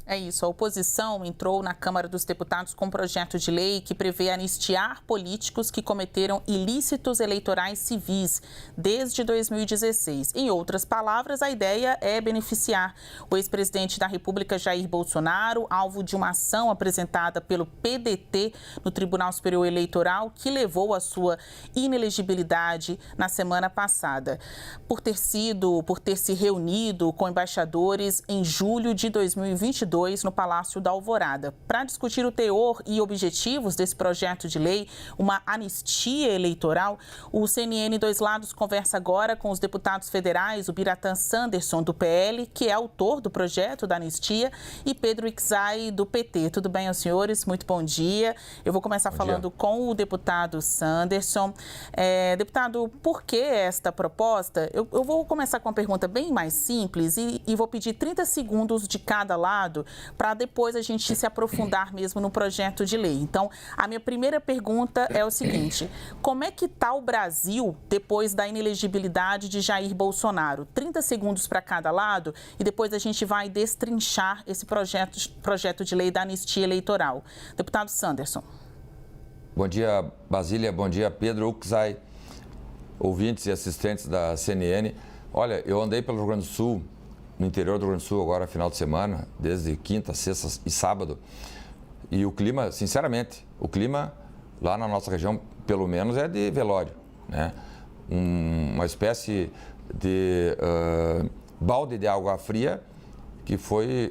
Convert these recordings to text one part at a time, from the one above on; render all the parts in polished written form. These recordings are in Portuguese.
É isso, a oposição entrou na Câmara dos Deputados com um projeto de lei que prevê anistiar políticos que cometeram ilícitos eleitorais civis desde 2016. Em outras palavras, a ideia é beneficiar o ex-presidente da República, Jair Bolsonaro, alvo de uma ação apresentada pelo PDT no Tribunal Superior Eleitoral, que levou à sua inelegibilidade na semana passada, por ter se reunido com embaixadores em julho de 2022. No Palácio da Alvorada. Para discutir o teor e objetivos desse projeto de lei, uma anistia eleitoral, o CNN Dois Lados conversa agora com os deputados federais, o Biratã Sanderson, do PL, que é autor do projeto da anistia, e Pedro Ixay, do PT. Tudo bem, aos senhores? Muito bom dia. Eu vou começar falando com o deputado Sanderson. Deputado, por que esta proposta? Eu vou começar com uma pergunta bem mais simples e vou pedir 30 segundos de cada lado para depois a gente se aprofundar mesmo no projeto de lei. Então, a minha primeira pergunta é o seguinte: como é que está o Brasil depois da inelegibilidade de Jair Bolsonaro? 30 segundos para cada lado e depois a gente vai destrinchar esse projeto de lei da anistia eleitoral. Deputado Sanderson. Bom dia, Basília. Bom dia, Pedro Ixay, ouvintes e assistentes da CNN. Olha, eu andei pelo Rio Grande do Sul, no interior do Rio Grande do Sul, agora final de semana, desde quinta, sexta e sábado. E o clima, sinceramente, o clima lá na nossa região, pelo menos, é de velório, né? Uma espécie de balde de água fria que foi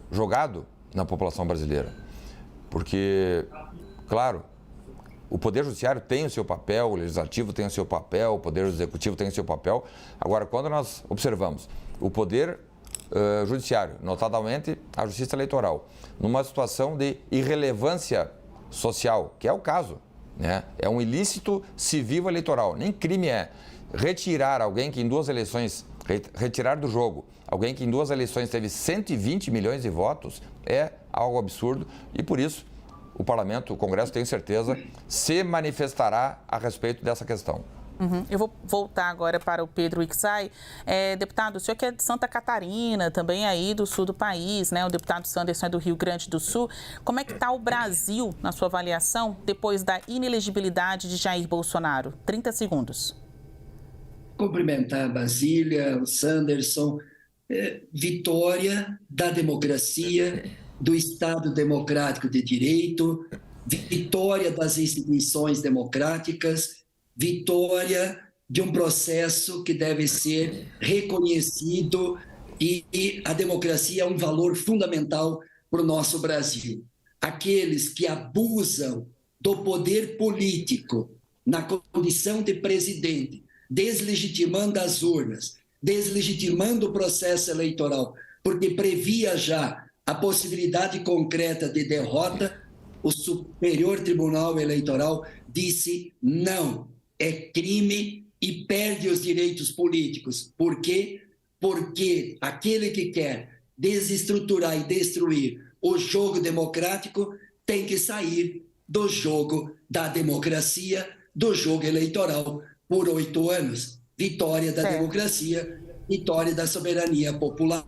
jogado na população brasileira. Porque, claro, o Poder Judiciário tem o seu papel, o Legislativo tem o seu papel, o Poder Executivo tem o seu papel. Agora, quando nós observamos o Poder Judiciário, notadamente a Justiça Eleitoral, numa situação de irrelevância social, que é o caso, né? É um ilícito civil eleitoral, nem crime é. Retirar alguém que em duas eleições, retirar do jogo, alguém que em duas eleições teve 120 milhões de votos, é algo absurdo e por isso o Parlamento, o Congresso, tenho certeza, se manifestará a respeito dessa questão. Eu vou voltar agora para o Pedro Ixay. Deputado, o senhor que é de Santa Catarina, também aí do sul do país, né? O deputado Sanderson é do Rio Grande do Sul. Como é que está o Brasil, na sua avaliação, depois da inelegibilidade de Jair Bolsonaro? 30 segundos. Cumprimentar a Basília, o Sanderson. Vitória da democracia, do Estado democrático de direito, vitória das instituições democráticas, vitória de um processo que deve ser reconhecido e a democracia é um valor fundamental para o nosso Brasil. Aqueles que abusam do poder político na condição de presidente, deslegitimando as urnas, deslegitimando o processo eleitoral, porque previa já a possibilidade concreta de derrota, o Superior Tribunal Eleitoral disse não, é crime e perde os direitos políticos. Por quê? Porque aquele que quer desestruturar e destruir o jogo democrático tem que sair do jogo da democracia, do jogo eleitoral, por 8 anos. Vitória da democracia, vitória da soberania popular.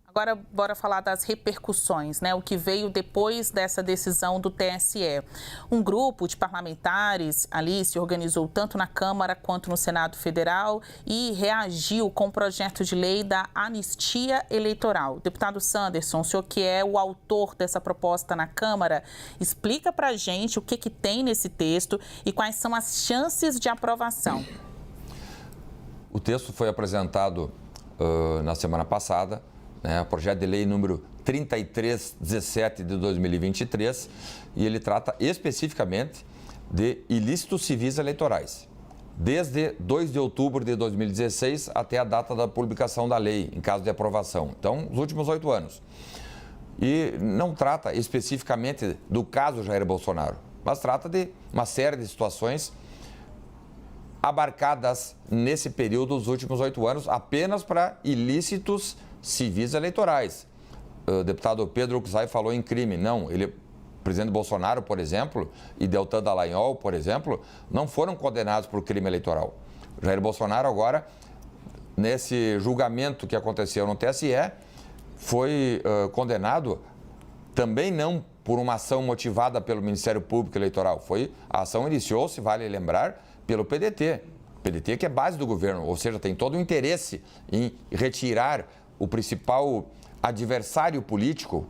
Agora, bora falar das repercussões, né? O que veio depois dessa decisão do TSE. Um grupo de parlamentares ali se organizou tanto na Câmara quanto no Senado Federal e reagiu com o projeto de lei da anistia eleitoral. Deputado Sanderson, o senhor que é o autor dessa proposta na Câmara, explica pra gente o que tem nesse texto e quais são as chances de aprovação. O texto foi apresentado na semana passada, né, projeto de lei número 3317 de 2023, e ele trata especificamente de ilícitos civis eleitorais, desde 2 de outubro de 2016 até a data da publicação da lei, em caso de aprovação. Então, os últimos 8 anos. E não trata especificamente do caso Jair Bolsonaro, mas trata de uma série de situações abarcadas nesse período dos últimos 8 anos, apenas para ilícitos civis eleitorais. O deputado Pedro Ixay falou em crime. Não, o presidente Bolsonaro, por exemplo, e Deltan Dallagnol, por exemplo, não foram condenados por crime eleitoral. Jair Bolsonaro agora, nesse julgamento que aconteceu no TSE, foi condenado também não por uma ação motivada pelo Ministério Público Eleitoral. A ação iniciou-se, vale lembrar, pelo PDT. PDT que é base do governo, ou seja, tem todo o interesse em retirar o principal adversário político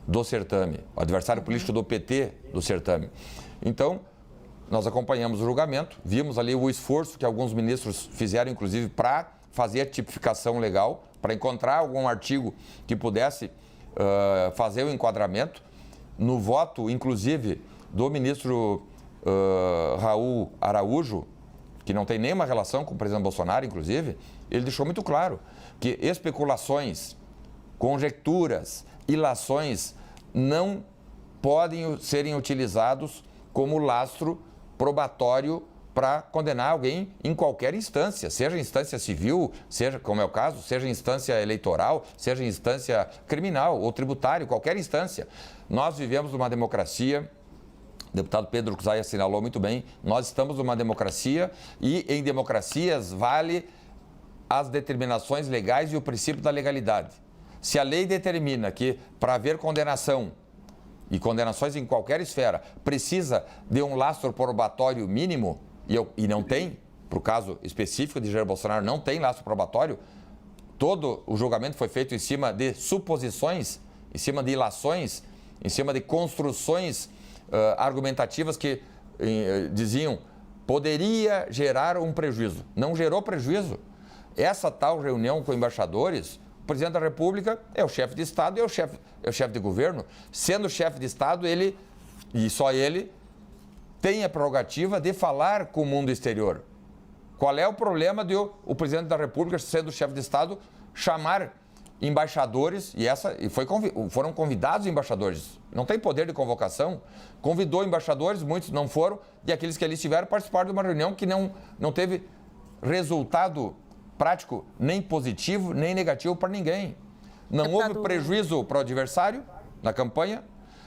do certame, o adversário político do PT do certame. Então, nós acompanhamos o julgamento, vimos ali o esforço que alguns ministros fizeram, inclusive, para fazer a tipificação legal, para encontrar algum artigo que pudesse fazer o enquadramento. No voto, inclusive, do ministro Raul Araújo, que não tem nenhuma relação com o presidente Bolsonaro, inclusive, ele deixou muito claro que especulações, conjecturas, ilações não podem serem utilizados como lastro probatório para condenar alguém em qualquer instância, seja instância civil, seja, como é o caso, seja instância eleitoral, seja instância criminal ou tributária, qualquer instância. Nós vivemos numa democracia, o deputado Pedro Uczaj assinalou muito bem, nós estamos numa democracia e em democracias vale as determinações legais e o princípio da legalidade. Se a lei determina que para haver condenação, e condenações em qualquer esfera, precisa de um lastro probatório mínimo, e não tem, para o caso específico de Jair Bolsonaro, não tem lastro probatório, todo o julgamento foi feito em cima de suposições, em cima de ilações, em cima de construções argumentativas que diziam poderia gerar um prejuízo. Não gerou prejuízo. Essa tal reunião com embaixadores, o presidente da República é o chefe de Estado e é o chefe de governo. Sendo chefe de Estado, ele, e só ele, tem a prerrogativa de falar com o mundo exterior. Qual é o problema de o presidente da República, sendo chefe de Estado, chamar embaixadores, foram convidados embaixadores, não tem poder de convocação, convidou embaixadores, muitos não foram, e aqueles que ali estiveram participaram de uma reunião que não teve resultado prático, nem positivo, nem negativo para ninguém. Não houve prejuízo para o adversário na campanha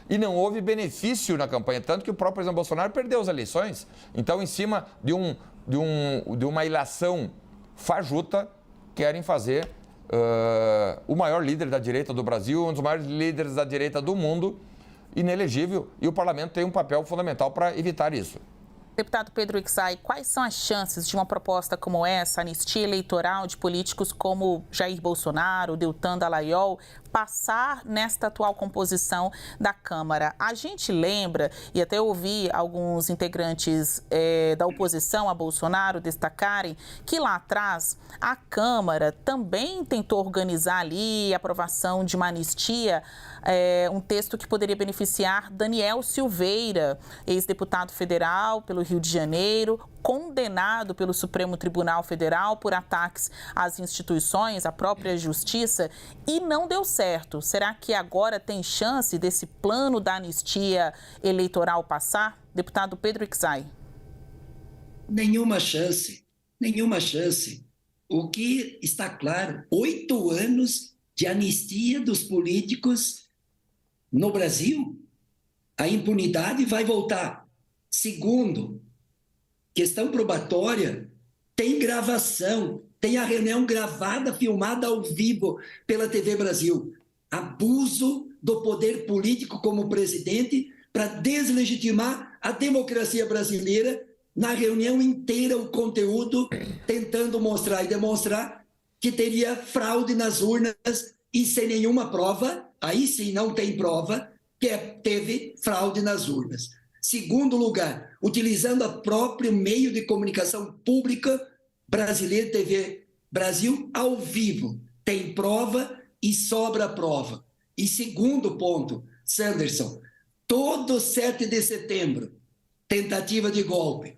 e não houve benefício na campanha, tanto que o próprio presidente Bolsonaro perdeu as eleições. Então, em cima de uma ilação fajuta, querem fazer o maior líder da direita do Brasil, um dos maiores líderes da direita do mundo, inelegível, e o parlamento tem um papel fundamental para evitar isso. Deputado Pedro Uczaj, quais são as chances de uma proposta como essa, anistia eleitoral de políticos como Jair Bolsonaro, Deltan Dallagnol, passar nesta atual composição da Câmara? A gente lembra, e até ouvi alguns integrantes da oposição a Bolsonaro destacarem, que lá atrás a Câmara também tentou organizar ali a aprovação de uma anistia, um texto que poderia beneficiar Daniel Silveira, ex-deputado federal pelo Rio de Janeiro, condenado pelo Supremo Tribunal Federal por ataques às instituições, à própria justiça, e não deu certo. Será que agora tem chance desse plano da anistia eleitoral passar? Deputado Pedro Uczaj. Nenhuma chance, nenhuma chance. O que está claro, 8 anos de anistia dos políticos no Brasil, a impunidade vai voltar. Segundo, questão probatória, tem gravação, tem a reunião gravada, filmada ao vivo pela TV Brasil. Abuso do poder político como presidente para deslegitimar a democracia brasileira, na reunião inteira o conteúdo tentando mostrar e demonstrar que teria fraude nas urnas e sem nenhuma prova, aí sim não tem prova, que teve fraude nas urnas. Segundo lugar, utilizando o próprio meio de comunicação pública brasileira, TV Brasil, ao vivo. Tem prova e sobra prova. E segundo ponto, Sanderson, todo 7 de setembro, tentativa de golpe.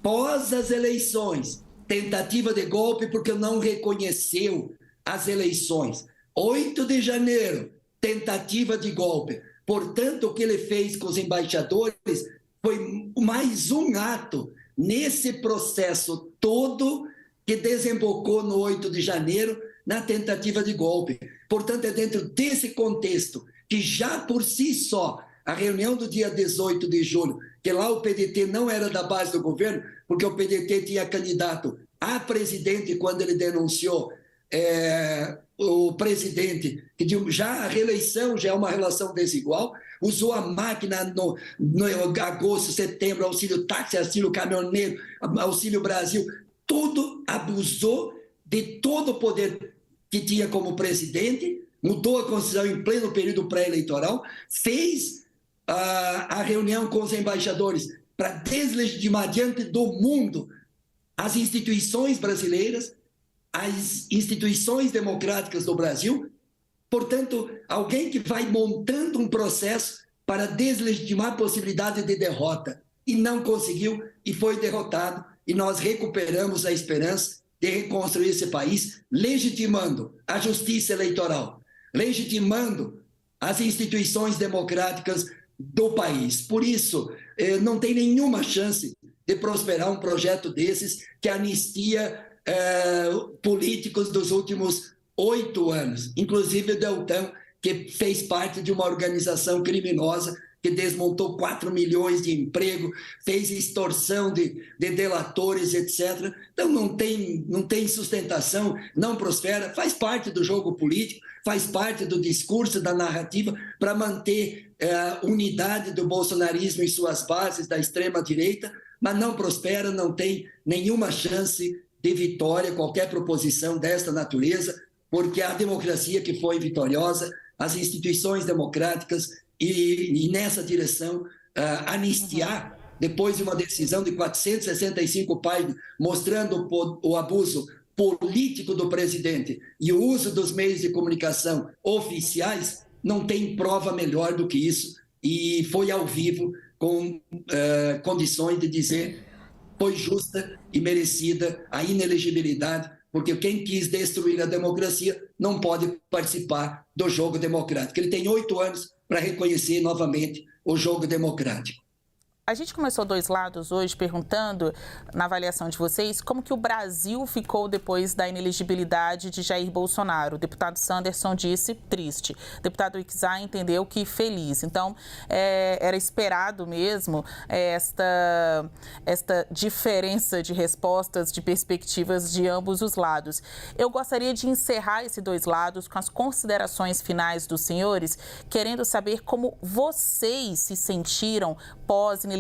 Pós as eleições, tentativa de golpe porque não reconheceu as eleições. 8 de janeiro, tentativa de golpe. Portanto, o que ele fez com os embaixadores foi mais um ato nesse processo todo que desembocou no 8 de janeiro na tentativa de golpe. Portanto, é dentro desse contexto que já por si só, a reunião do dia 18 de julho, que lá o PDT não era da base do governo, porque o PDT tinha candidato a presidente quando ele denunciou o presidente, que já a reeleição já é uma relação desigual, usou a máquina no agosto, setembro, auxílio táxi, auxílio caminhoneiro, auxílio Brasil, tudo abusou de todo o poder que tinha como presidente, mudou a Constituição em pleno período pré-eleitoral, fez a reunião com os embaixadores para deslegitimar diante do mundo as instituições brasileiras, as instituições democráticas do Brasil. Portanto, alguém que vai montando um processo para deslegitimar a possibilidade de derrota e não conseguiu e foi derrotado, e nós recuperamos a esperança de reconstruir esse país, legitimando a justiça eleitoral, legitimando as instituições democráticas do país. Por isso, não tem nenhuma chance de prosperar um projeto desses que anistia políticos dos últimos 8 anos, inclusive o Deltan, que fez parte de uma organização criminosa que desmontou 4 milhões de emprego, fez extorsão de delatores, etc. Então não tem sustentação, não prospera, faz parte do jogo político, faz parte do discurso, da narrativa, para manter a unidade do bolsonarismo em suas bases, da extrema-direita, mas não prospera, não tem nenhuma chance de vitória, qualquer proposição desta natureza, porque a democracia que foi vitoriosa, as instituições democráticas, e nessa direção, anistiar, depois de uma decisão de 465 páginas, mostrando o abuso político do presidente e o uso dos meios de comunicação oficiais, não tem prova melhor do que isso, e foi ao vivo com condições de dizer foi justa e merecida a inelegibilidade, porque quem quis destruir a democracia não pode participar do jogo democrático. Ele tem 8 anos para reconhecer novamente o jogo democrático. A gente começou 2 lados hoje perguntando, na avaliação de vocês, como que o Brasil ficou depois da inelegibilidade de Jair Bolsonaro. O deputado Sanderson disse triste. O deputado Ickzay entendeu que feliz. Então, era esperado mesmo esta diferença de respostas, de perspectivas de ambos os lados. Eu gostaria de encerrar esses 2 lados com as considerações finais dos senhores, querendo saber como vocês se sentiram pós-inelegibilidade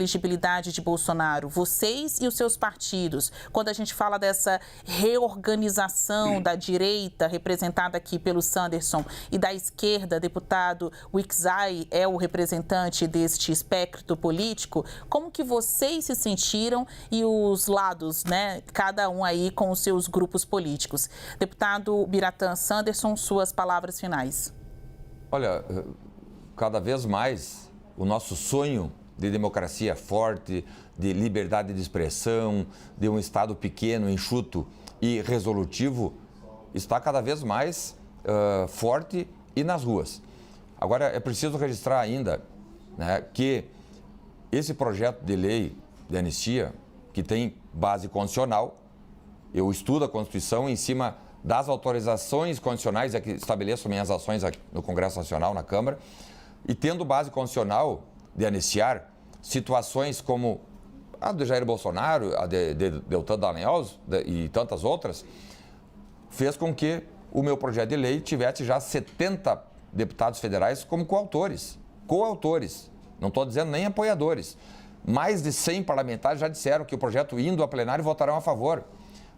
de Bolsonaro, vocês e os seus partidos, quando a gente fala dessa reorganização da direita, representada aqui pelo Sanderson, e da esquerda, deputado Ickzay é o representante deste espectro político, como que vocês se sentiram e os lados, né, cada um aí com os seus grupos políticos. Deputado Biratã Sanderson, suas palavras finais. Olha, cada vez mais o nosso sonho de democracia forte, de liberdade de expressão, de um Estado pequeno, enxuto e resolutivo, está cada vez mais forte e nas ruas. Agora, é preciso registrar ainda, né, que esse projeto de lei de anistia, que tem base constitucional, eu estudo a Constituição em cima das autorizações constitucionais que estabeleço minhas ações aqui no Congresso Nacional, na Câmara, e tendo base constitucional de anistiar situações como a de Jair Bolsonaro, a de Deltan Dallagnol e tantas outras, fez com que o meu projeto de lei tivesse já 70 deputados federais como coautores, não estou dizendo nem apoiadores. Mais de 100 parlamentares já disseram que o projeto indo a plenário votarão a favor.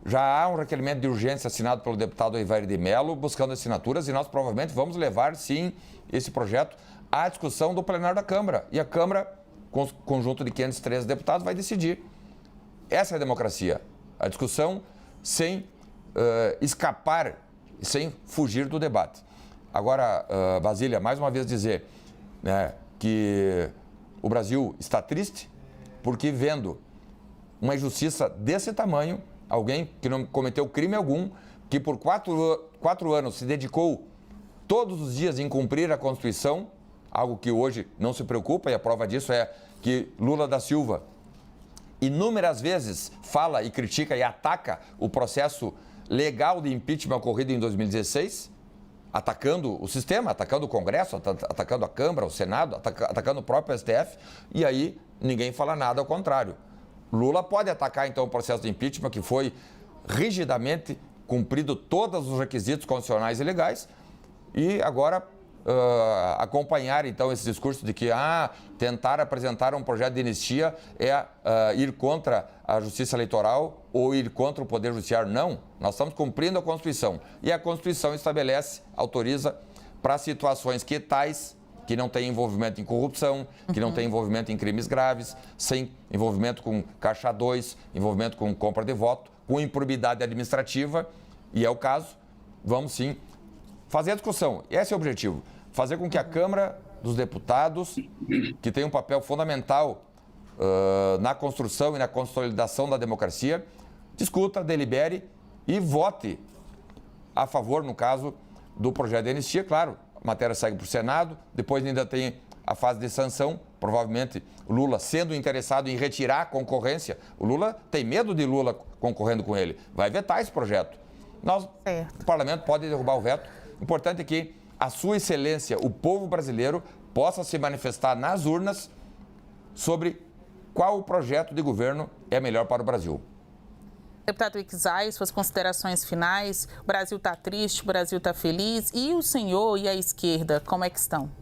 Já há um requerimento de urgência assinado pelo deputado Ivair de Mello buscando assinaturas e nós provavelmente vamos levar, sim, esse projeto à discussão do plenário da Câmara. E a Câmara, com conjunto de 513 deputados, vai decidir. Essa é a democracia. A discussão sem escapar, sem fugir do debate. Agora, Basília, mais uma vez dizer, né, que o Brasil está triste porque vendo uma injustiça desse tamanho, alguém que não cometeu crime algum, que por 4 anos se dedicou todos os dias em cumprir a Constituição, algo que hoje não se preocupa, e a prova disso é que Lula da Silva inúmeras vezes fala e critica e ataca o processo legal de impeachment ocorrido em 2016, atacando o sistema, atacando o Congresso, atacando a Câmara, o Senado, atacando o próprio STF, e aí ninguém fala nada ao contrário. Lula pode atacar então o processo de impeachment que foi rigidamente cumprido todos os requisitos constitucionais e legais, e agora acompanhar então esse discurso de que tentar apresentar um projeto de anistia é ir contra a justiça eleitoral ou ir contra o Poder Judiciário. Não, nós estamos cumprindo a Constituição. E a Constituição estabelece, autoriza para situações que tais, que não tem envolvimento em corrupção, que não tem envolvimento em crimes graves, sem envolvimento com caixa 2, envolvimento com compra de voto, com improbidade administrativa, e é o caso, vamos sim fazer a discussão. Esse é o objetivo, fazer com que a Câmara dos Deputados, que tem um papel fundamental na construção e na consolidação da democracia, discuta, delibere e vote a favor, no caso, do projeto de anistia. Claro, a matéria segue para o Senado, depois ainda tem a fase de sanção, provavelmente o Lula sendo interessado em retirar a concorrência. O Lula tem medo de Lula concorrendo com ele, vai vetar esse projeto. O parlamento pode derrubar o veto. O importante é que a sua excelência, o povo brasileiro, possa se manifestar nas urnas sobre qual o projeto de governo é melhor para o Brasil. Deputado Ickzay, suas considerações finais. O Brasil está triste, o Brasil está feliz. E o senhor e a esquerda, como é que estão?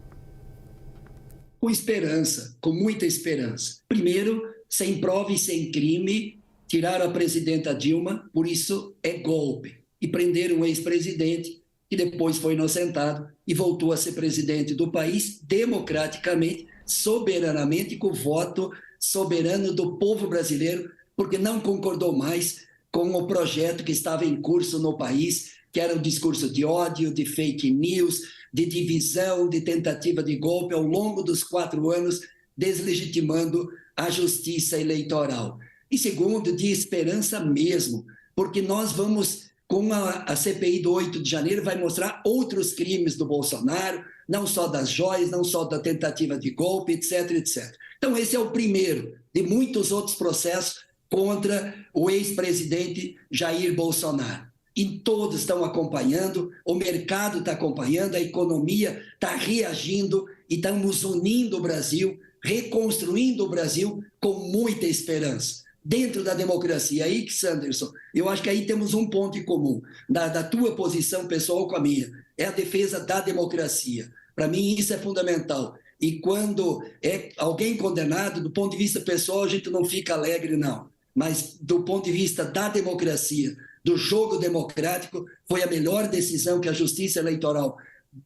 Com esperança, com muita esperança. Primeiro, sem prova e sem crime, tiraram a presidenta Dilma, por isso é golpe. E prenderam o ex-presidente, que depois foi inocentado e voltou a ser presidente do país democraticamente, soberanamente, com o voto soberano do povo brasileiro, porque não concordou mais com o projeto que estava em curso no país, que era um discurso de ódio, de fake news, de divisão, de tentativa de golpe ao longo dos 4 anos, deslegitimando a justiça eleitoral. E segundo, de esperança mesmo, porque nós vamos... Com a CPI do 8 de janeiro, vai mostrar outros crimes do Bolsonaro, não só das joias, não só da tentativa de golpe, etc, etc. Então, esse é o primeiro de muitos outros processos contra o ex-presidente Jair Bolsonaro. E todos estão acompanhando, o mercado está acompanhando, a economia está reagindo e estamos unindo o Brasil, reconstruindo o Brasil com muita esperança. Dentro da democracia, aí, Sanderson, eu acho que aí temos um ponto em comum, da tua posição pessoal com a minha, é a defesa da democracia. Para mim, isso é fundamental. E quando é alguém condenado, do ponto de vista pessoal, a gente não fica alegre, não. Mas do ponto de vista da democracia, do jogo democrático, foi a melhor decisão que a Justiça Eleitoral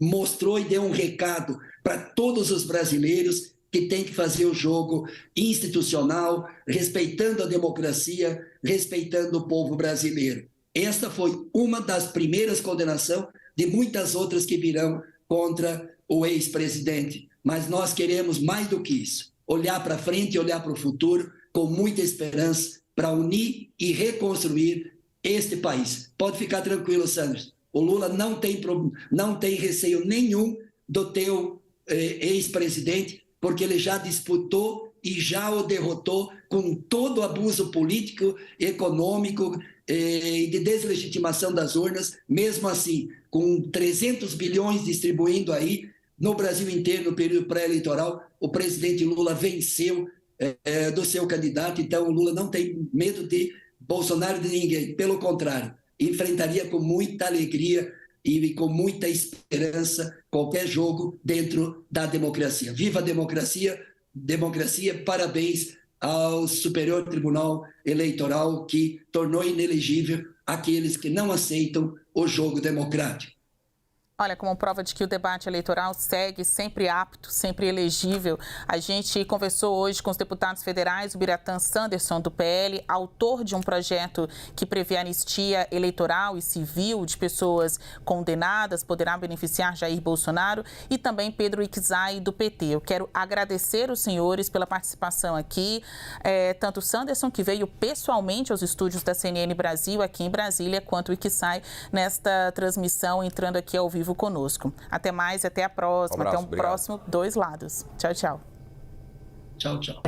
mostrou e deu um recado para todos os brasileiros que tem que fazer o jogo institucional, respeitando a democracia, respeitando o povo brasileiro. Esta foi uma das primeiras condenações de muitas outras que virão contra o ex-presidente. Mas nós queremos mais do que isso, olhar para frente e olhar para o futuro com muita esperança para unir e reconstruir este país. Pode ficar tranquilo, Sanders. O Lula não tem receio nenhum do teu ex-presidente, porque ele já disputou e já o derrotou com todo o abuso político, econômico e de deslegitimação das urnas. Mesmo assim, com 300 bilhões distribuindo aí no Brasil inteiro no período pré-eleitoral, o presidente Lula venceu do seu candidato. Então, o Lula não tem medo de Bolsonaro, de ninguém. Pelo contrário, enfrentaria com muita alegria e com muita esperança qualquer jogo dentro da democracia. Viva a democracia! Democracia, parabéns ao Superior Tribunal Eleitoral que tornou inelegível aqueles que não aceitam o jogo democrático. Olha, como prova de que o debate eleitoral segue sempre apto, sempre elegível, a gente conversou hoje com os deputados federais, o Biratã Sanderson, do PL, autor de um projeto que prevê anistia eleitoral e civil de pessoas condenadas, poderá beneficiar Jair Bolsonaro, e também Pedro Ickzay, do PT. Eu quero agradecer os senhores pela participação aqui, tanto o Sanderson, que veio pessoalmente aos estúdios da CNN Brasil, aqui em Brasília, quanto o Ickzay nesta transmissão, entrando aqui ao vivo conosco. Até mais, até a próxima. Até um próximo Dois Lados. Tchau, tchau. Tchau, tchau.